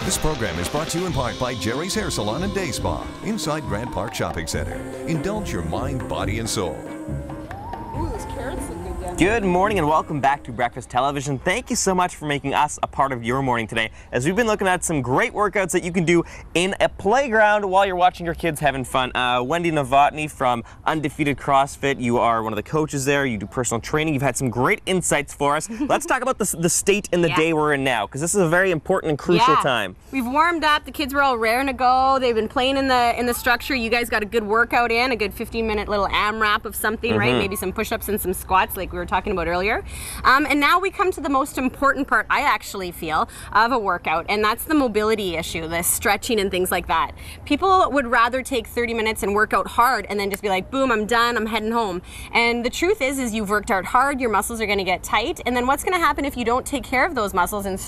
This program is brought to you in part by Jerry's Hair Salon and Day Spa inside Grant Park Shopping Center. Indulge your mind, body, and soul. Ooh, those carrots look good, Dan. Good morning and welcome back to Breakfast Television. Thank you so much for making us a part of your morning today, as we've been looking at some great workouts that you can do in a playground while you're watching your kids having fun. Wendy Novotny from Undefeated CrossFit, you are one of the coaches there, you do personal training, you've had some great insights for us. Let's talk about the state and the day we're in now, because this is a very important and crucial time. We've warmed up, the kids were all raring to go, they've been playing in the structure, you guys got a good workout in, a good 15-minute little AMRAP of something, right? Maybe some push-ups and some squats like we were talking about earlier. And now we come to the most important part, I actually feel, of a workout, and that's the mobility issue, the stretching and things like that. People would rather take 30 minutes and work out hard and then just be like, boom, I'm done, I'm heading home. And the truth is you've worked out hard, your muscles are gonna get tight, and then what's gonna happen if you don't take care of those muscles and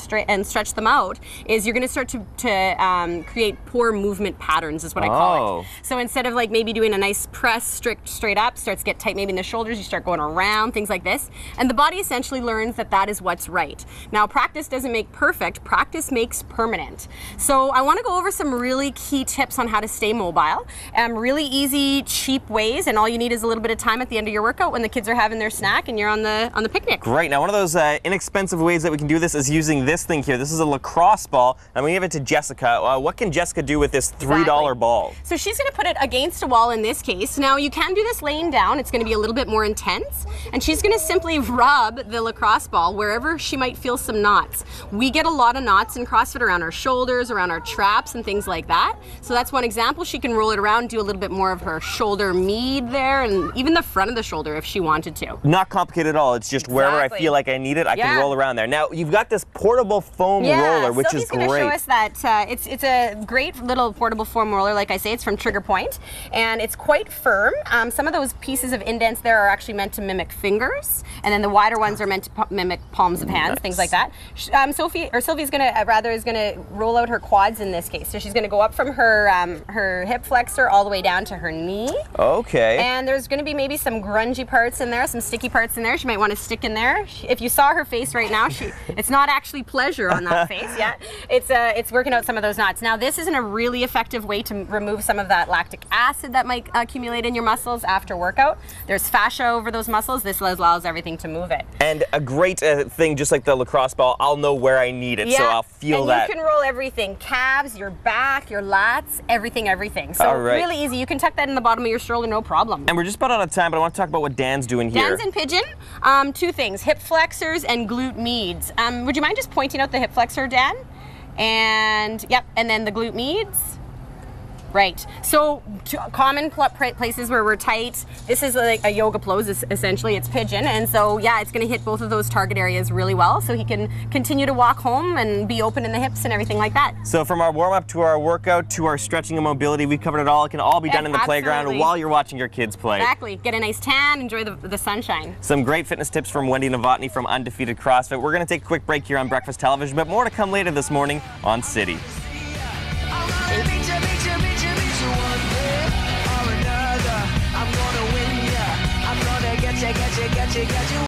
stretch them out is you're gonna start to create poor movement patterns, is what I call it. So instead of like maybe doing a nice press, straight up, starts to get tight maybe in the shoulders, you start going around, things like this. And the body essentially learns that that is what's right. Now, practice doesn't make perfect, practice makes permanent. So I wanna go over some really key tips on how to stay mobile. Really easy, cheap ways, and all you need is a little bit of time at the end of your workout when the kids are having their snack and you're on the picnic. Great. Now, one of those inexpensive ways that we can do this is using this thing here. This is a lacrosse ball, and we give it to Jessica. What can Jessica do with this $3 ball? So she's gonna put it against a wall in this case. Now, you can do this laying down. It's gonna be a little bit more intense, and she's gonna simply rub the lacrosse ball wherever she might feel some knots. We get a lot of knots in CrossFit around our shoulders, around our traps, and things like that. So that's one example. She can roll it around, do a little bit more of her shoulder mead there, and even the front of the shoulder if she wanted to. Not complicated at all. It's just wherever I feel like I need it, I can roll around there. Now, you've got this portable foam roller, which is great. Gonna show us that it's a great little portable foam roller. Like I say, it's from Trigger Point, and it's quite firm. Some of those pieces of indents there are actually meant to mimic fingers, and then the wider ones are meant to mimic palms of hands, things like that. Sylvie's gonna roll out her quads in this case. So she's gonna go up from her hip flexor all the way down to her knee. Okay. And there's gonna be maybe some grungy parts in there, some sticky parts in there. She might want to stick in there. If you saw her face right now, it's not actually pleasure on that face yet. It's working out some of those knots. Now, this isn't a really effective way to remove some of that lactic acid that might accumulate in your muscles after workout. There's fascia over those muscles. This allows everything to move it. And a great thing, just like the lacrosse ball, I'll know where I need it, so I'll feel that. And you can roll everything, calves, your back, your lats, everything. So really easy. You can tuck that in the bottom of your stroller, no problem. And we're just about out of time, but I want to talk about what Dan's doing here. Dan's in Pigeon. Two things, hip flexors and glute meads. Would you mind just pointing out the hip flexor, Dan? And and then the glute meads. Right. So common places where we're tight. This is like a yoga pose, essentially. It's Pigeon, and so it's going to hit both of those target areas really well, so he can continue to walk home and be open in the hips and everything like that. So from our warm up to our workout to our stretching and mobility, we've covered it all. It can all be done in the playground while you're watching your kids play. Exactly. Get a nice tan, enjoy the sunshine. Some great fitness tips from Wendy Novotny from Undefeated CrossFit. We're going to take a quick break here on Breakfast Television, but more to come later this morning on City. I'm gonna win ya. I'm gonna get you.